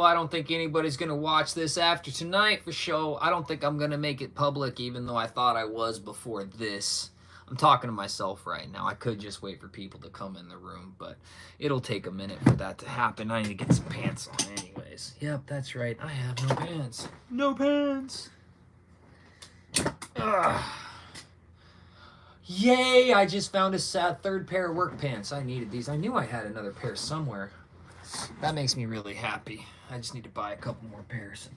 I don't think anybody's going to watch this after tonight for show. I don't think I'm going to make it public, even though I thought I was before this. I'm talking to myself right now. I could just wait for people to come in the room, but it'll take a minute for that to happen. I need to get some pants on anyways. Yep, that's right. I have no pants. No pants. Ugh. Yay, I just found a third pair of work pants. I needed these. I knew I had another pair somewhere. That makes me really happy. I just need to buy a couple more pairs.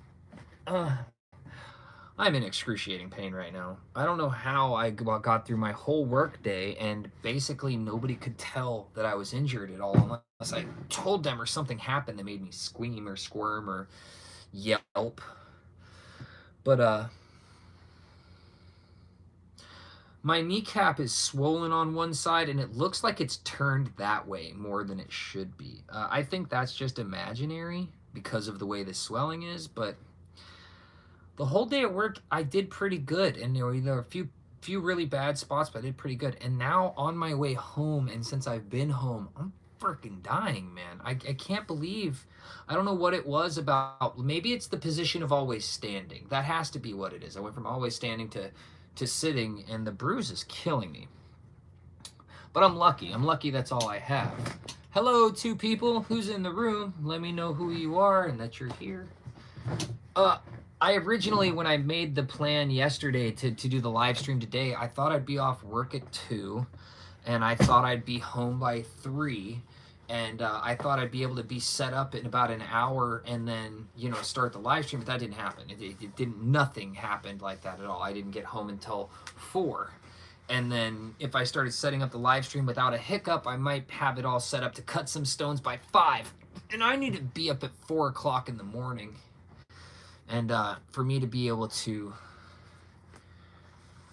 I'm in excruciating pain right now. I don't know how I got through my whole work day and basically nobody could tell that I was injured at all unless I told them or something happened that made me scream or squirm or yelp. But my kneecap is swollen on one side and it looks like it's turned that way more than it should be. I think that's just imaginary because of the way the swelling is, but the whole day at work, I did pretty good, and there were a few really bad spots, but I did pretty good. And now on my way home, and since I've been home, I'm freaking dying, man. I can't believe, I don't know what it was about. Maybe it's the position of always standing. That has to be what it is. I went from always standing to sitting, and the bruise is killing me. But I'm lucky. I'm lucky that's all I have. Hello, two people. Who's in the room? Let me know who you are and that you're here. I originally, when I made the plan yesterday to do the live stream today, I thought I'd be off work at 2, and I thought I'd be home by 3, and I thought I'd be able to be set up in about an hour and then, you know, start the live stream, but that didn't happen. It didn't, nothing happened like that at all. I didn't get home until 4. And then if I started setting up the live stream without a hiccup, I might have it all set up to cut some stones by 5. And I need to be up at 4 o'clock in the morning. And for me to be able to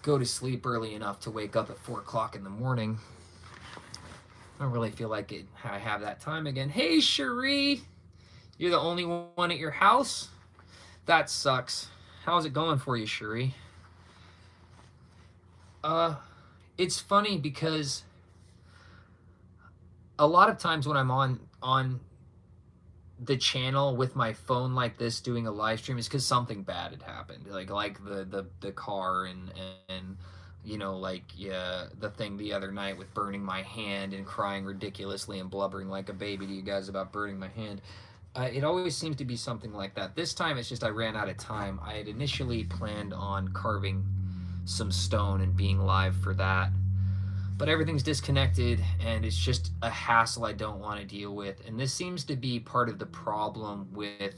go to sleep early enough to wake up at 4 o'clock in the morning, I don't really feel like I have that time again. Hey, Cherie, you're the only one at your house? That sucks. How's it going for you, Cherie? It's funny because a lot of times when I'm on the channel with my phone like this doing a live stream is because something bad had happened, like the car and you know, like, yeah, the thing the other night with burning my hand and crying ridiculously and blubbering like a baby to you guys about burning my hand. It always seems to be something like that. This time it's just I ran out of time. I had initially planned on carving some stone and being live for that, but everything's disconnected and it's just a hassle I don't want to deal with. And this seems to be part of the problem with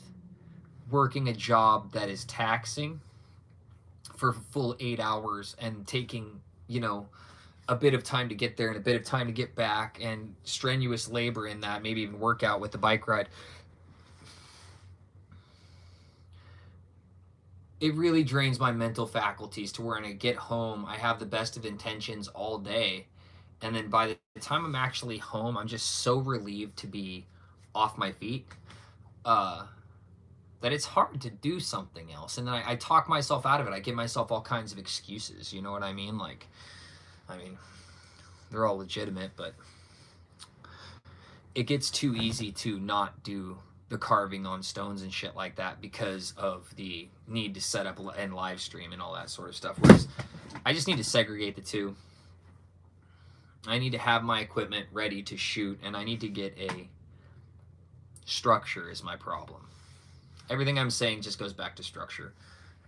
working a job that is taxing for a full 8 hours and taking, you know, a bit of time to get there and a bit of time to get back and strenuous labor in that, maybe even workout with the bike ride. It really drains my mental faculties to where when I get home, I have the best of intentions all day. And then by the time I'm actually home, I'm just so relieved to be off my feet that it's hard to do something else. And then I talk myself out of it. I give myself all kinds of excuses. You know what I mean? Like, I mean, they're all legitimate, but it gets too easy to not do the carving on stones and shit like that because of the need to set up and live stream and all that sort of stuff. Whereas I just need to segregate the two. I need to have my equipment ready to shoot, and I need to get a structure is my problem. Everything I'm saying just goes back to structure.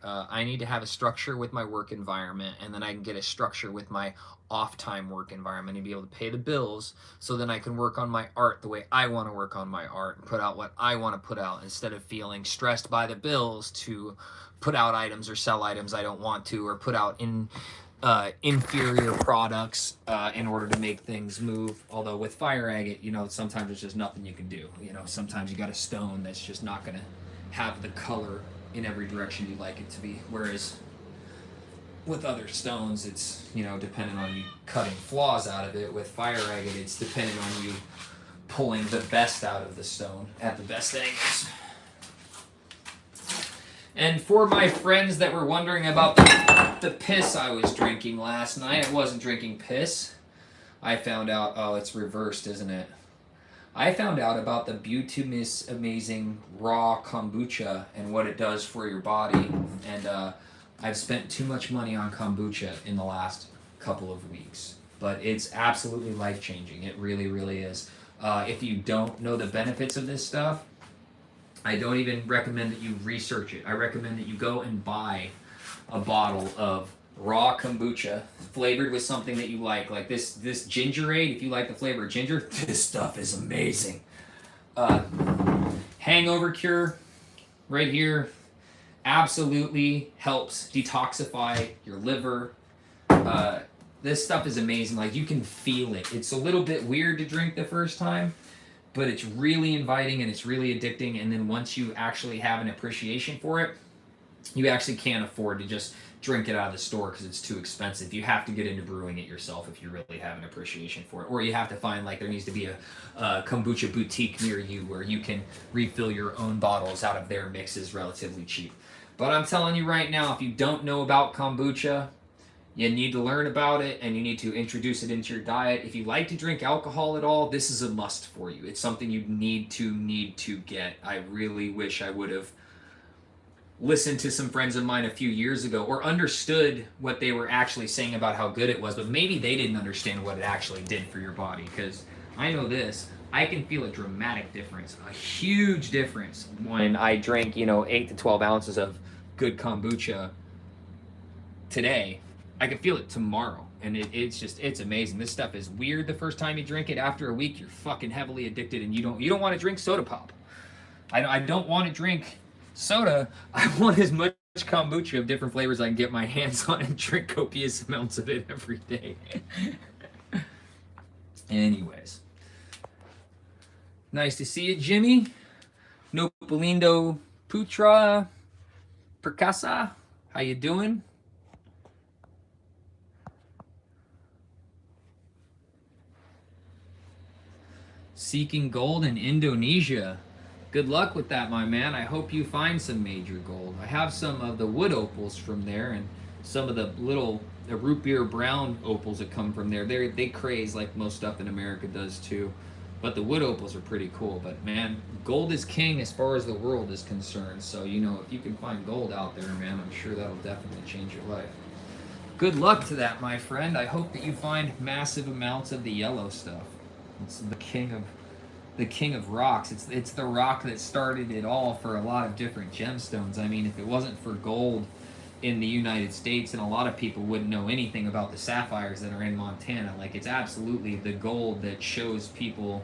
I need to have a structure with my work environment, and then I can get a structure with my off-time work environment and be able to pay the bills so then I can work on my art the way I want to work on my art and put out what I want to put out instead of feeling stressed by the bills to put out items or sell items I don't want to, or put out inferior products in order to make things move. Although with fire agate, you know, sometimes there's just nothing you can do. You know, sometimes you got a stone that's just not going to have the color in every direction you'd like it to be. Whereas with other stones, it's, you know, depending on you cutting flaws out of it. With fire agate, it's depending on you pulling the best out of the stone at the best angles. And for my friends that were wondering about the piss I was drinking last night, I wasn't drinking piss. I found out, oh, it's reversed, isn't it? I found out about the Butumis Amazing Raw Kombucha and what it does for your body, and I've spent too much money on kombucha in the last couple of weeks, but it's absolutely life-changing. It really, really is. If you don't know the benefits of this stuff, I don't even recommend that you research it. I recommend that you go and buy a bottle of raw kombucha flavored with something that you like this gingerade. If you like the flavor of ginger, this stuff is amazing. Hangover cure right here. Absolutely helps detoxify your liver. This stuff is amazing. Like, you can feel it. It's a little bit weird to drink the first time, but it's really inviting and it's really addicting. And then once you actually have an appreciation for it, you actually can't afford to just drink it out of the store because it's too expensive. You have to get into brewing it yourself if you really have an appreciation for it. Or you have to find, like, there needs to be a kombucha boutique near you where you can refill your own bottles out of their mixes relatively cheap. But I'm telling you right now, if you don't know about kombucha, you need to learn about it and you need to introduce it into your diet. If you like to drink alcohol at all, this is a must for you. It's something you need to get. I really wish I would have listened to some friends of mine a few years ago or understood what they were actually saying about how good it was, but maybe they didn't understand what it actually did for your body, because I know this. I can feel a dramatic difference, a huge difference when I drink, 8 to 12 ounces of good kombucha today. I can feel it tomorrow, and it's amazing. This stuff is weird the first time you drink it. After a week, you're fucking heavily addicted, and you don't want to drink soda pop. I don't want to drink soda. I want as much kombucha of different flavors I can get my hands on and drink copious amounts of it every day. Anyways, nice to see you, Jimmy. Nopolindo Putra Perkasa, how you doing? Seeking gold in Indonesia. Good luck with that, my man. I hope you find some major gold. I have some of the wood opals from there and some of the root beer brown opals that come from there. They craze like most stuff in America does too. But the wood opals are pretty cool. But man, gold is king as far as the world is concerned. So, if you can find gold out there, man, I'm sure that'll definitely change your life. Good luck to that, my friend. I hope that you find massive amounts of the yellow stuff. It's the king of rocks. It's the rock that started it all for a lot of different gemstones. I mean, if it wasn't for gold in the United States, and a lot of people wouldn't know anything about the sapphires that are in Montana. Like, it's absolutely the gold that shows people.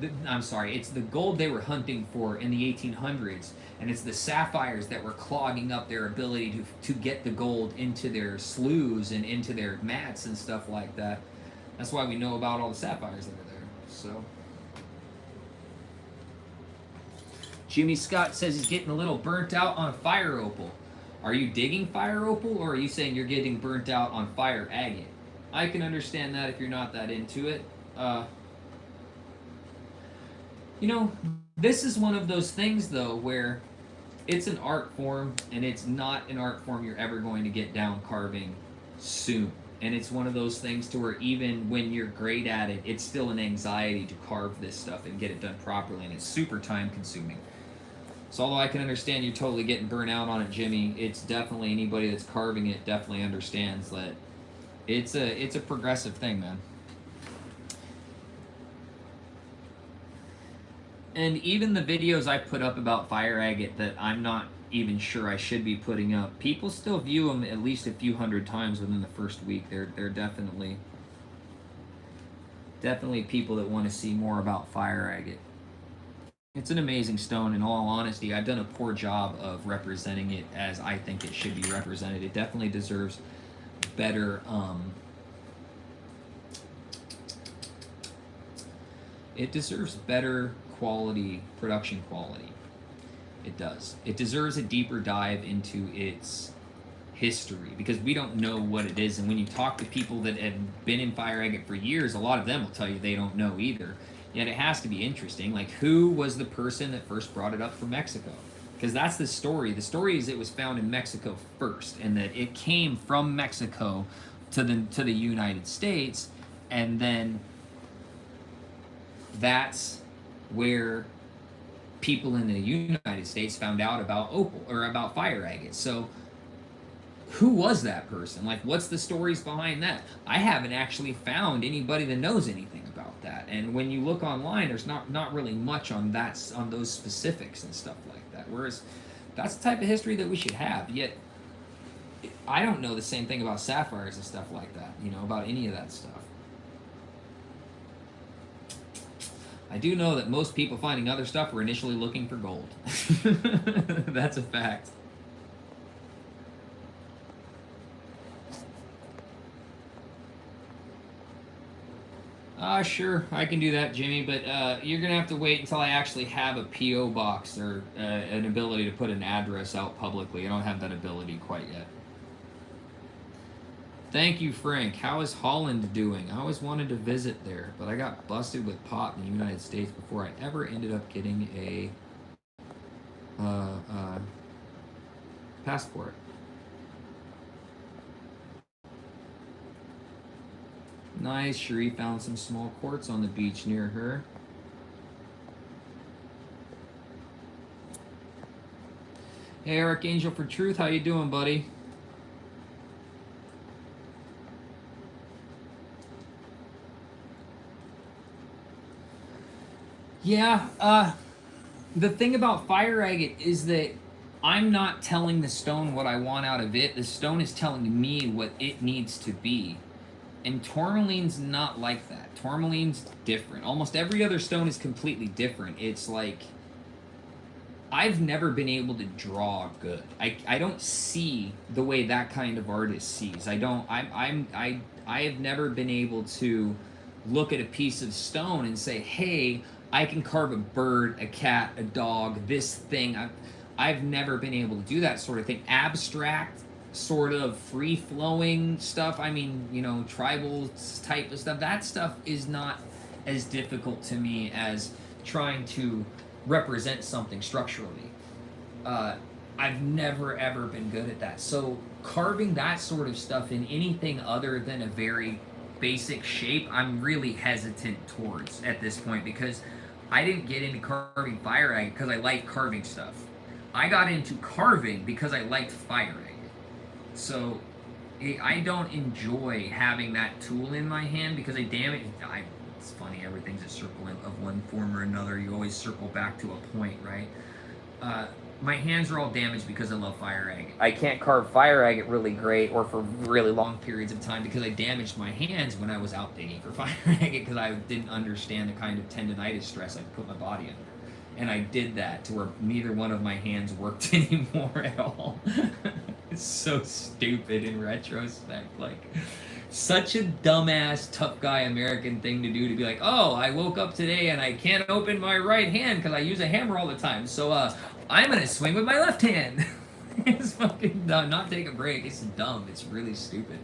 It's the gold they were hunting for in the 1800s, and it's the sapphires that were clogging up their ability to get the gold into their sloughs and into their mats and stuff like that. That's why we know about all the sapphires that are there. So, Jimmy Scott says he's getting a little burnt out on fire opal. Are you digging fire opal, or are you saying you're getting burnt out on fire agate? I can understand that if you're not that into it. This is one of those things, though, where it's an art form, and it's not an art form you're ever going to get down carving soon. And it's one of those things to where even when you're great at it, it's still an anxiety to carve this stuff and get it done properly, and it's super time consuming. So although I can understand you're totally getting burnt out on it, Jimmy, it's definitely, anybody that's carving it definitely understands that it's a progressive thing, man. And even the videos I put up about fire agate that I'm not even sure I should be putting up, people still view them at least a few hundred times within the first week. They're definitely people that want to see more about fire agate. It's an amazing stone. In all honesty, I've done a poor job of representing it as I think it should be represented. It definitely deserves better quality, production quality. It does. It deserves a deeper dive into its history, because we don't know what it is. And when you talk to people that have been in fire agate for years, a lot of them will tell you they don't know either. Yet it has to be interesting. Like, who was the person that first brought it up from Mexico? Because that's the story. The story is it was found in Mexico first, and that it came from Mexico to the United States, and then that's where people in the United States found out about opal or about fire agate. So who was that person? Like, what's the stories behind that? I haven't actually found anybody that knows anything about that. And when you look online, there's not really much on those specifics and stuff like that. Whereas that's the type of history that we should have. Yet I don't know the same thing about sapphires and stuff like that, about any of that stuff. I do know that most people finding other stuff were initially looking for gold. That's a fact. Sure, I can do that, Jimmy, but you're going to have to wait until I actually have a P.O. box or an ability to put an address out publicly. I don't have that ability quite yet. Thank you, Frank. How is Holland doing? I always wanted to visit there, but I got busted with pot in the United States before I ever ended up getting a passport. Nice. Cherie found some small quartz on the beach near her. Hey, Archangel for Truth. How you doing, buddy? Yeah, the thing about fire agate is that I'm not telling the stone what I want out of it. The stone is telling me what it needs to be. And tourmaline's not like that. Tourmaline's different. Almost every other stone is completely different. It's like, I've never been able to draw good. I don't see the way that kind of artist sees. I have never been able to look at a piece of stone and say, hey, I can carve a bird, a cat, a dog, this thing. I've never been able to do that sort of thing. Abstract, sort of free-flowing stuff. I mean, tribal type of stuff. That stuff is not as difficult to me as trying to represent something structurally. I've never, ever been good at that. So carving that sort of stuff in anything other than a very basic shape, I'm really hesitant towards at this point, because I didn't get into carving fire agate because I liked carving stuff. I got into carving because I liked fire agate. So I don't enjoy having that tool in my hand because it's funny, everything's a circle of one form or another. You always circle back to a point, right? My hands are all damaged because I love fire agate. I can't carve fire agate really great or for really long periods of time because I damaged my hands when I was out digging for fire agate because I didn't understand the kind of tendonitis stress I put my body under. And I did that to where neither one of my hands worked anymore at all. It's so stupid in retrospect. Like, such a dumbass, tough guy American thing to do, to be like, oh, I woke up today and I can't open my right hand because I use a hammer all the time. So I'm going to swing with my left hand. It's fucking dumb. Not take a break. It's dumb. It's really stupid.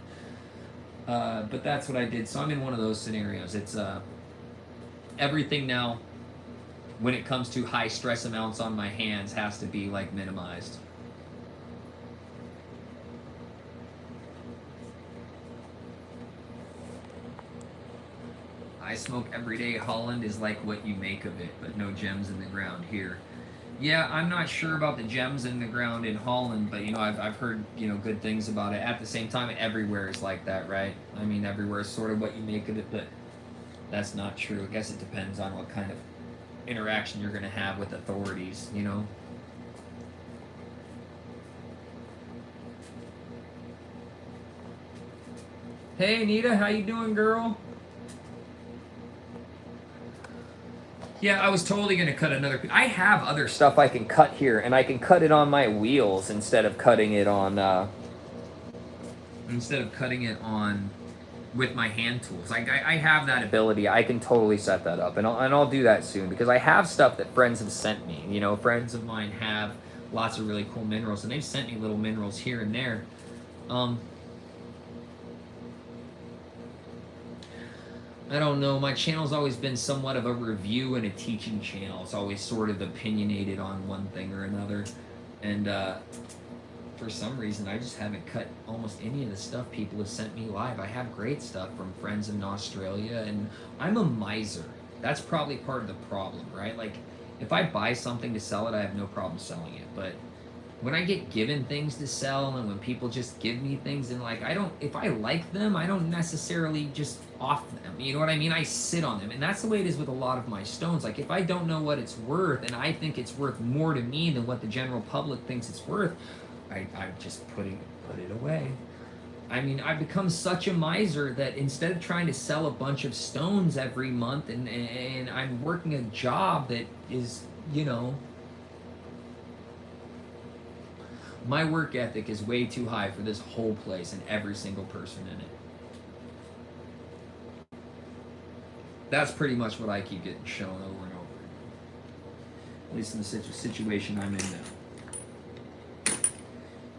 But that's what I did. So I'm in one of those scenarios. It's everything now, when it comes to high stress amounts on my hands, has to be like minimized. I smoke every day. Holland is like what you make of it, but no gems in the ground here. Yeah, I'm not sure about the gems in the ground in Holland, but I've heard good things about it. At the same time, everywhere is like that, right? I mean, everywhere is sort of what you make of it, but that's not true. I guess it depends on what kind of interaction you're going to have with authorities, Hey, Nita, how you doing, girl? Yeah, I was totally going to cut another... I have other stuff I can cut here, and I can cut it on my wheels instead of cutting it on... with my hand tools. I have that ability. I can totally set that up, and I'll do that soon, because I have stuff that friends have sent me. Friends of mine have lots of really cool minerals, and they've sent me little minerals here and there. I don't know. My channel's always been somewhat of a review and a teaching channel. It's always sort of opinionated on one thing or another, and for some reason, I just haven't cut almost any of the stuff people have sent me live. I have great stuff from friends in Australia, and I'm a miser. That's probably part of the problem, right? Like, if I buy something to sell it, I have no problem selling it. But when I get given things to sell and when people just give me things and like, I don't, if I like them, I don't necessarily just off them. You know what I mean? I sit on them. And that's the way it is with a lot of my stones. Like, if I don't know what it's worth and I think it's worth more to me than what the general public thinks it's worth, I just put it away. I mean, I've become such a miser that instead of trying to sell a bunch of stones every month and I'm working a job that is, you know, my work ethic is way too high for this whole place and every single person in it. That's pretty much what I keep getting shown over and over. At least in the situation I'm in now.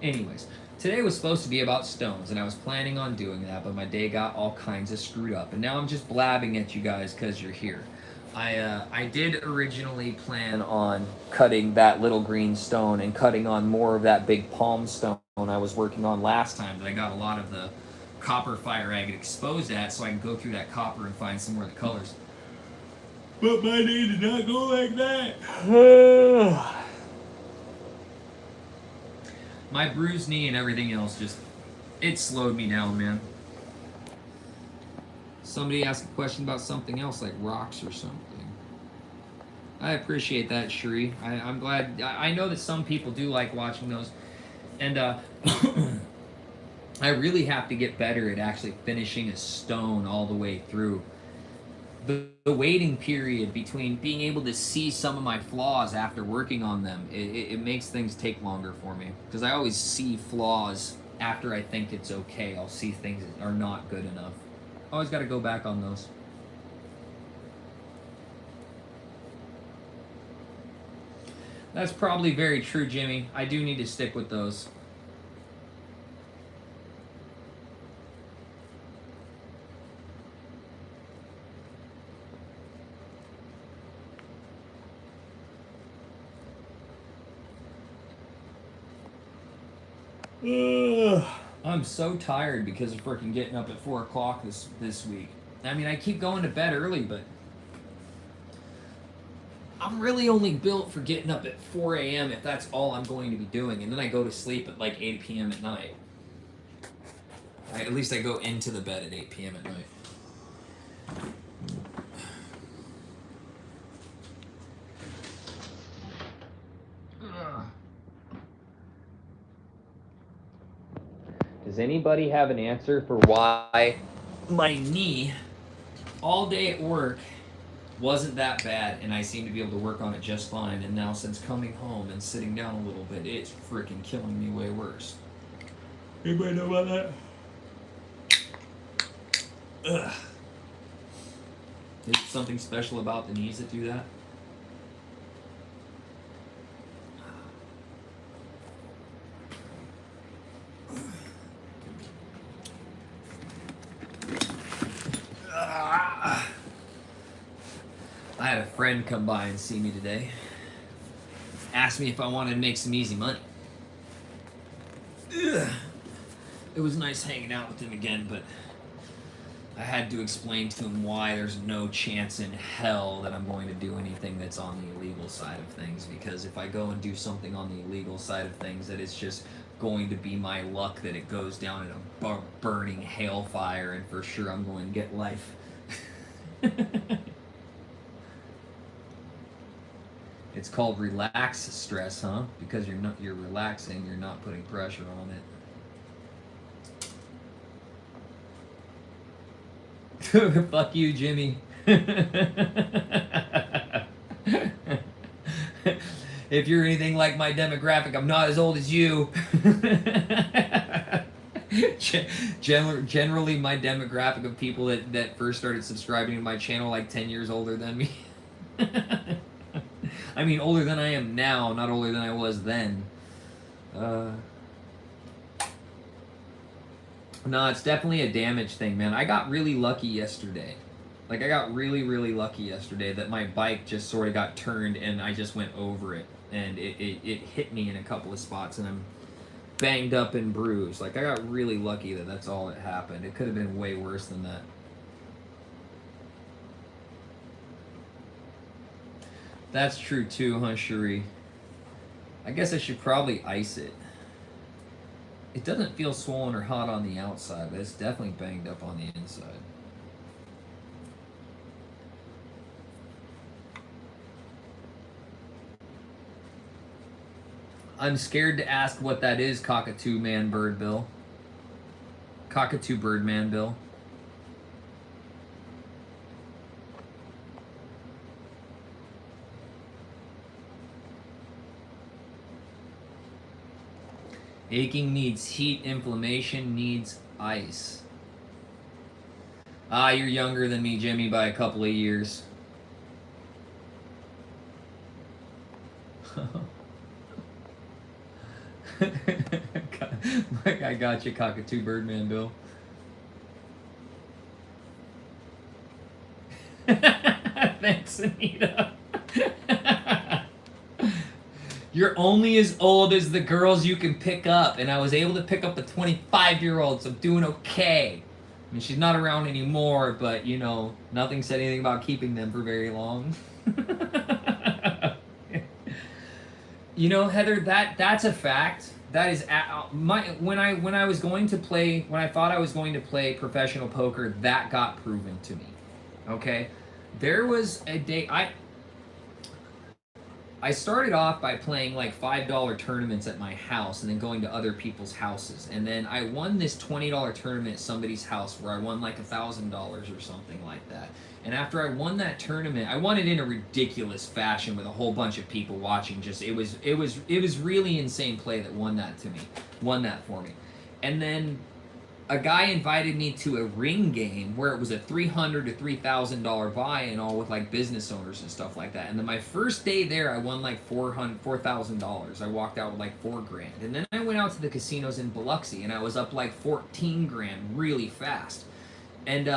Anyways, today was supposed to be about stones, and I was planning on doing that, but my day got all kinds of screwed up, and now I'm just blabbing at you guys because you're here. I did originally plan on cutting that little green stone and cutting on more of that big palm stone I was working on last time, but I got a lot of the copper fire agate exposed at, so I can go through that copper and find some more of the colors. But my day did not go like that. My bruised knee and everything else just, it slowed me down, man. Somebody asked a question about something else, like rocks or something. I appreciate that, Sheree. I'm glad. I know that some people do like watching those. And I really have to get better at actually finishing a stone all the way through. The waiting period between being able to see some of my flaws after working on them, it makes things take longer for me. Because I always see flaws after I think it's okay. I'll see things that are not good enough. Always got to go back on those. That's probably very true, Jimmy. I do need to stick with those. I'm so tired because of freaking getting up at 4 o'clock this week. I mean, I keep going to bed early, but I'm really only built for getting up at 4 a.m. if that's all I'm going to be doing, and then I go to sleep at like 8 p.m. at night. At least I go into the bed at 8 p.m. at night. Does anybody have an answer for why my knee all day at work wasn't that bad and I seem to be able to work on it just fine, and now since coming home and sitting down a little bit, it's freaking killing me way worse? Anybody know about that? Ugh. Is there something special about the knees that do that? I had a friend come by and see me today. Asked me if I wanted to make some easy money. Ugh. It was nice hanging out with him again, but I had to explain to him why there's no chance in hell that I'm going to do anything that's on the illegal side of things, because if I go and do something on the illegal side of things, that it's just going to be my luck that it goes down in a burning hailfire, and for sure I'm going to get life. It's called relax stress, huh? Because you're relaxing, you're not putting pressure on it. Fuck you, Jimmy. If you're anything like my demographic, I'm not as old as you. Generally, my demographic of people that first started subscribing to my channel like 10 years older than me. I mean, older than I am now, not older than I was then. No, it's definitely a damage thing, man. I got really lucky yesterday. Like, I got really, really lucky yesterday that my bike just sort of got turned and I just went over it. And it hit me in a couple of spots and I'm banged up and bruised. Like, I got really lucky that that's all that happened. It could have been way worse than that. That's true too, huh, Cherie? I guess I should probably ice it. It doesn't feel swollen or hot on the outside, but it's definitely banged up on the inside. I'm scared to ask what that is, Cockatoo Man Bird Bill. Cockatoo Birdman Bill. Aching needs heat, inflammation needs ice. Ah, you're younger than me, Jimmy, by a couple of years. I got you, Cockatoo Birdman Bill. Thanks, Anita. You're only as old as the girls you can pick up, and I was able to pick up a 25-year-old, so I'm doing okay. I mean, she's not around anymore, but, you know, nothing said anything about keeping them for very long. You know, Heather, that's a fact. That is when I was going to play, when I thought I was going to play professional poker, that got proven to me. Okay? There was a day I started off by playing like $5 tournaments at my house and then going to other people's houses. And then I won this $20 tournament at somebody's house where I won like $1,000 or something like that. And after I won that tournament, I won it in a ridiculous fashion with a whole bunch of people watching. Just it was really insane play that won that for me. And then a guy invited me to a ring game where it was a $300 to $3,000 buy-in, all with like business owners and stuff like that. And then my first day there, I won like $4,000. I walked out with like $4,000. And then I went out to the casinos in Biloxi, and I was up like $14,000 really fast. And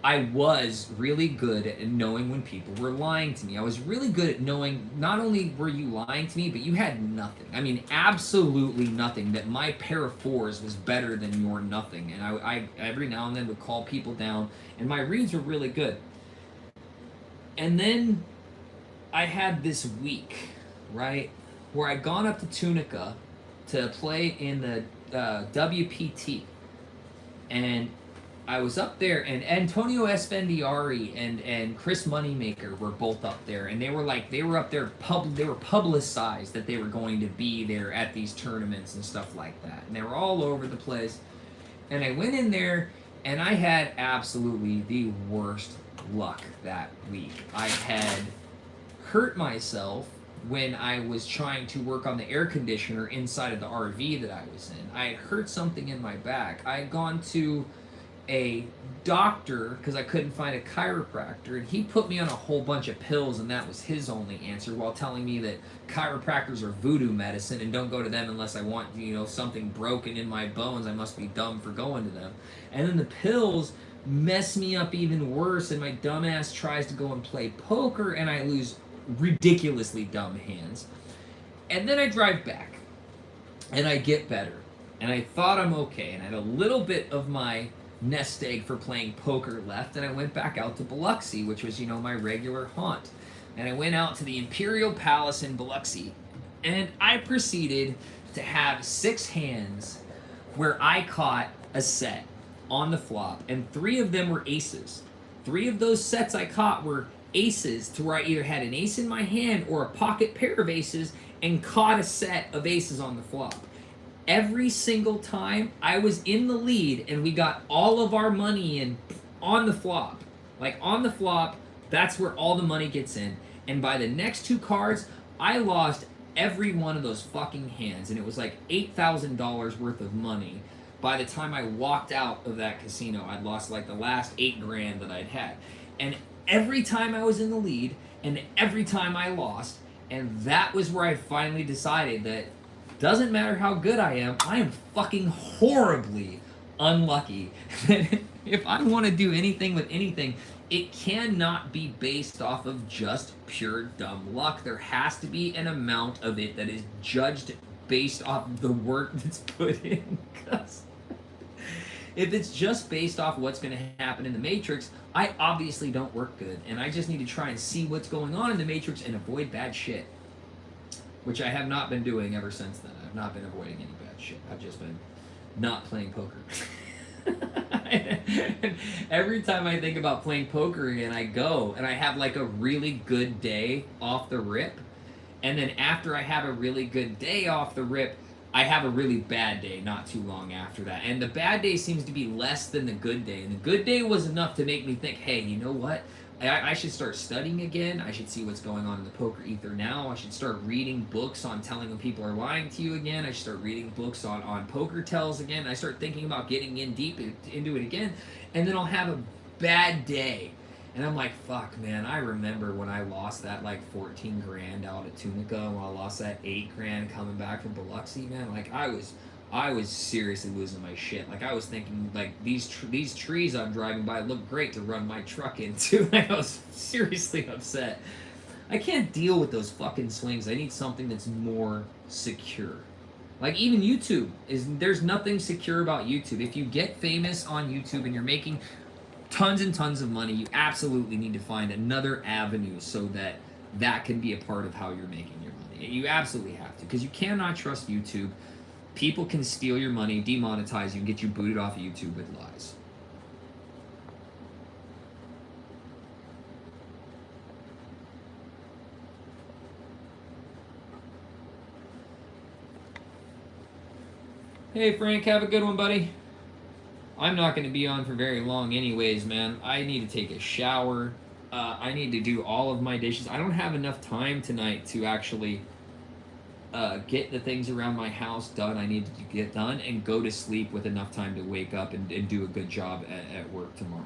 I was really good at knowing when people were lying to me. I was really good at knowing not only were you lying to me, but you had nothing. I mean, absolutely nothing. That my pair of fours was better than your nothing. And I every now and then would call people down, and my reads were really good. And then I had this week, right, where I'd gone up to Tunica to play in the WPT. And I was up there, and Antonio Esfandiari and Chris Moneymaker were both up there, and they were up there, they were publicized that they were going to be there at these tournaments and stuff like that, and they were all over the place. And I went in there, and I had absolutely the worst luck that week. I had hurt myself when I was trying to work on the air conditioner inside of the RV that I was in. I had hurt something in my back. I had gone to a doctor because I couldn't find a chiropractor, and he put me on a whole bunch of pills, and that was his only answer, while telling me that chiropractors are voodoo medicine and don't go to them unless I want, you know, something broken in my bones. I must be dumb for going to them. And then the pills mess me up even worse, and my dumb ass tries to go and play poker, and I lose ridiculously dumb hands. And then I drive back, and I get better, and I thought I'm okay, and I had a little bit of my nest egg for playing poker left, and I went back out to Biloxi, which was, you know, my regular haunt. And I went out to the Imperial Palace in Biloxi, and I proceeded to have 6 hands where I caught a set on the flop, and 3 of them were aces. 3 of those sets I caught were aces, to where I either had an ace in my hand or a pocket pair of aces, and caught a set of aces on the flop. Every single time I was in the lead, and we got all of our money in on the flop. Like on the flop, that's where all the money gets in. And by the next 2 cards, I lost every one of those fucking hands. And it was like $8,000 worth of money. By the time I walked out of that casino, I'd lost like the last $8,000 that I'd had. And every time I was in the lead, and every time I lost, and that was where I finally decided that doesn't matter how good I am fucking horribly unlucky. If I want to do anything with anything, it cannot be based off of just pure dumb luck. There has to be an amount of it that is judged based off of the work that's put in. if it's just based off what's going to happen in the Matrix, I obviously don't work good, and I just need to try and see what's going on in the Matrix and avoid bad shit, which I have not been doing ever since then. I've not been avoiding any bad shit. I've just been not playing poker. Every time I think about playing poker again, I go and I have like a really good day off the rip, and then after I have a really good day off the rip, I have a really bad day not too long after that. And the bad day seems to be less than the good day. And the good day was enough to make me think, hey, you know what? I should start studying again. I should see what's going on in the poker ether now. I should start reading books on telling when people are lying to you again. I should start reading books on poker tells again. I start thinking about getting in deep into it again. And then I'll have a bad day. And I'm like, fuck, man, I remember when I lost that like 14 grand out at Tunica, and when I lost that 8 grand coming back from Biloxi, man, like I was seriously losing my shit. Like I was thinking, like these trees I'm driving by look great to run my truck into. Like I was seriously upset. I can't deal with those fucking swings. I need something that's more secure. Like even YouTube there's nothing secure about YouTube. If you get famous on YouTube and you're making tons and tons of money, you absolutely need to find another avenue so that that can be a part of how you're making your money. You absolutely have to, because you cannot trust YouTube. People can steal your money, demonetize you, and get you booted off of YouTube with lies. Hey Frank, have a good one, buddy. I'm not going to be on for very long anyways, man. I need to take a shower. I need to do all of my dishes. I don't have enough time tonight to actually get the things around my house done I need to get done and go to sleep with enough time to wake up and do a good job at work tomorrow.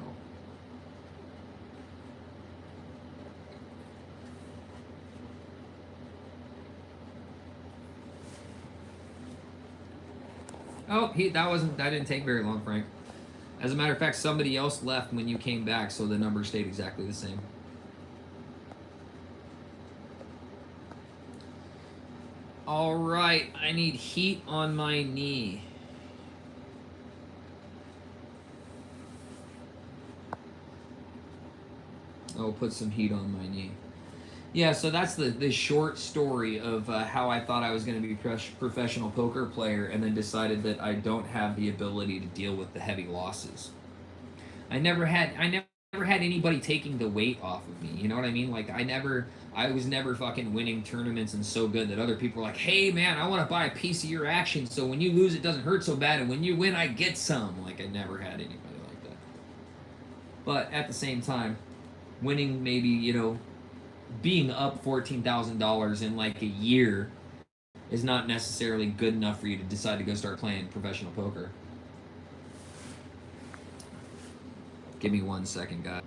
Oh, that didn't take very long, Frank. As a matter of fact, somebody else left when you came back, so the number stayed exactly the same. All right, I need heat on my knee. Oh, put some heat on my knee. Yeah, so that's the short story of how I thought I was going to be a professional poker player, and then decided that I don't have the ability to deal with the heavy losses. I never had anybody taking the weight off of me. You know what I mean? Like I was never fucking winning tournaments and so good that other people were like, hey man, I want to buy a piece of your action so when you lose it doesn't hurt so bad, and when you win I get some. Like I never had anybody like that. But at the same time, winning maybe, you know, being up $14,000 in like a year is not necessarily good enough for you to decide to go start playing professional poker. Give me 1 second, guys.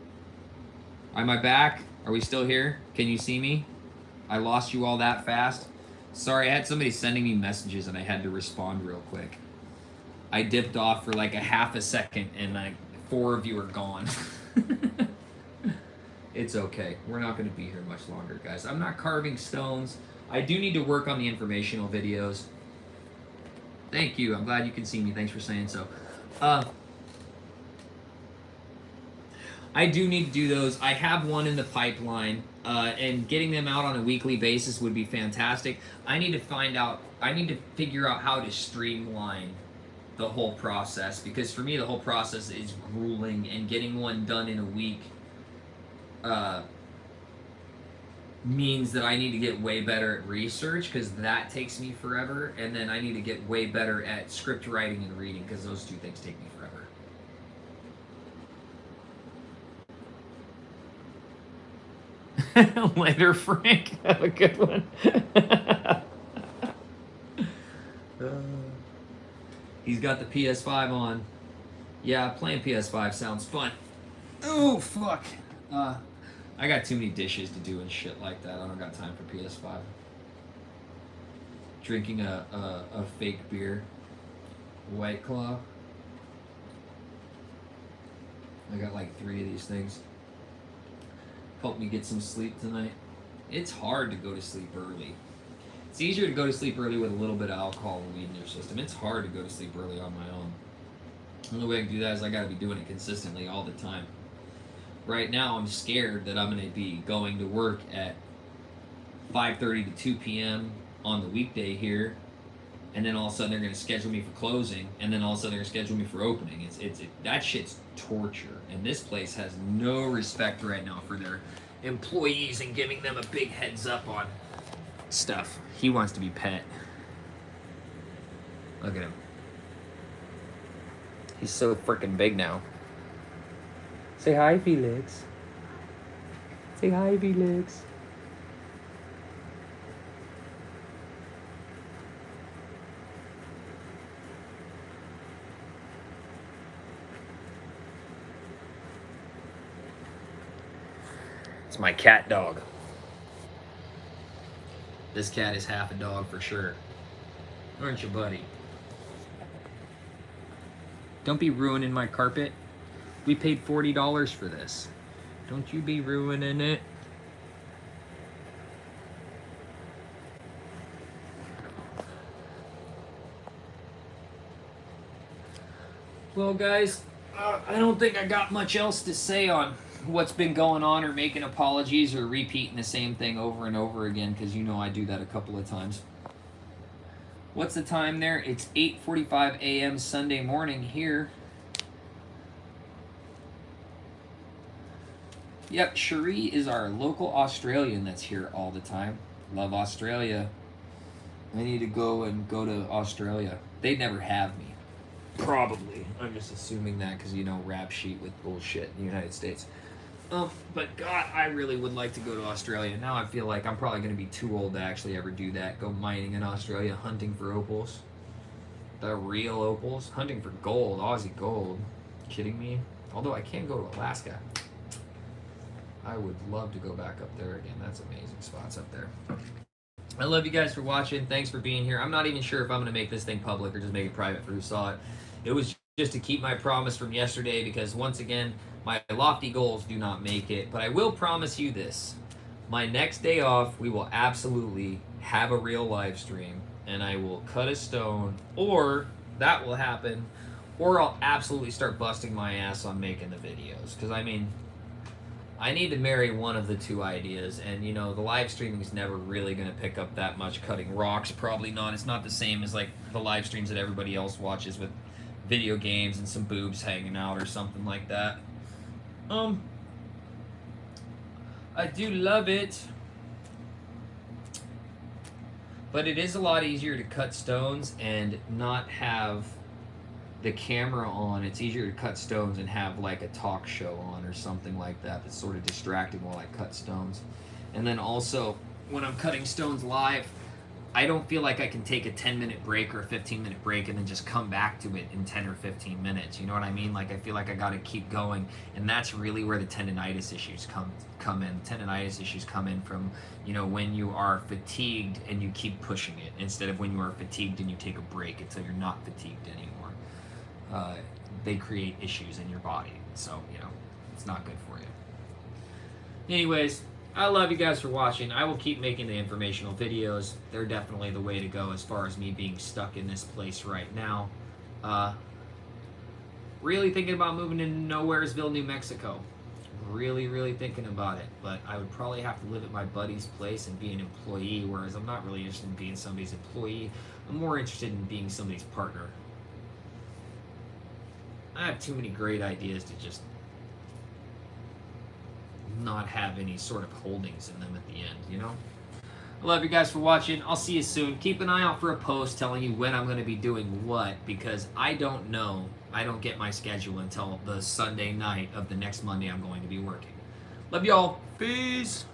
Am I back? Are we still here? Can you see me? I lost you all that fast. Sorry, I had somebody sending me messages and I had to respond real quick. I dipped off for like a half a second and like 4 of you are gone. It's okay. We're not going to be here much longer, guys. I'm not carving stones. I do need to work on the informational videos. Thank you. I'm glad you can see me. Thanks for saying so. I do need to do those. I have one in the pipeline, and getting them out on a weekly basis would be fantastic. I need to figure out how to streamline the whole process, because for me the whole process is grueling, and getting one done in a week means that I need to get way better at research, because that takes me forever, and then I need to get way better at script writing and reading, because those two things take me forever. Later, Frank. Have a good one. He's got the PS5 on. Yeah, playing PS5 sounds fun. Oh, fuck. I got too many dishes to do and shit like that. I don't got time for PS5. Drinking a fake beer. White Claw. I got like 3 of these things. Help me get some sleep tonight. It's hard to go to sleep early. It's easier to go to sleep early with a little bit of alcohol and weed in your system. It's hard to go to sleep early on my own. The only way I can do that is I gotta be doing it consistently all the time. Right now, I'm scared that I'm gonna be going to work at 5:30 to 2 p.m. on the weekday here, and then all of a sudden they're gonna schedule me for closing, and then all of a sudden they're gonna schedule me for opening. That shit's torture, and this place has no respect right now for their employees and giving them a big heads up on stuff. He wants to be pet. Look at him. He's so freaking big now. Say hi, Felix. Say hi, Felix. It's my cat dog. This cat is half a dog for sure. Aren't you, buddy? Don't be ruining my carpet. We paid $40 for this. Don't you be ruining it. Well, guys, I don't think I got much else to say on what's been going on or making apologies or repeating the same thing over and over again, because you know I do that a couple of times. What's the time there? It's 8:45 a.m. Sunday morning here. Yep, Cherie is our local Australian that's here all the time. Love Australia. I need to go to Australia. They'd never have me. Probably. I'm just assuming that because, you know, rap sheet with bullshit in the United States. But God, I really would like to go to Australia. Now I feel like I'm probably going to be too old to actually ever do that. Go mining in Australia, hunting for opals. The real opals. Hunting for gold, Aussie gold. Kidding me? Although I can go to Alaska. I would love to go back up there again. That's amazing spots up there. I love you guys for watching. Thanks for being here. I'm not even sure if I'm going to make this thing public or just make it private for who saw it. It was just to keep my promise from yesterday because, once again, my lofty goals do not make it. But I will promise you this. My next day off, we will absolutely have a real live stream. And I will cut a stone. Or that will happen. Or I'll absolutely start busting my ass on making the videos. Because, I mean, I need to marry one of the two ideas, and you know, the live streaming is never really going to pick up that much. Cutting rocks, probably not. It's not the same as like the live streams that everybody else watches with video games and some boobs hanging out or something like that. I do love it, but it is a lot easier to cut stones and not have the camera on. It's easier to cut stones and have like a talk show on or something like that that's sort of distracting while I cut stones. And then also, when I'm cutting stones live, I don't feel like I can take a 10-minute break or a 15-minute break and then just come back to it in 10 or 15 minutes. You know what I mean? Like, I feel like I got to keep going, and that's really where the tendonitis issues come in. Tendonitis issues come in from, you know, when you are fatigued and you keep pushing it, instead of when you are fatigued and you take a break until you're not fatigued anymore. They create issues in your body, so, you know, it's not good for you. Anyways, I love you guys for watching. I will keep making the informational videos. They're definitely the way to go as far as me being stuck in this place right now. Really thinking about moving to Nowheresville, New Mexico. Really thinking about it, but I would probably have to live at my buddy's place and be an employee, whereas I'm not really interested in being somebody's employee. I'm more interested in being somebody's partner. I have too many great ideas to just not have any sort of holdings in them at the end, you know? I love you guys for watching. I'll see you soon. Keep an eye out for a post telling you when I'm going to be doing what, because I don't know. I don't get my schedule until the Sunday night of the next Monday I'm going to be working. Love y'all. Peace.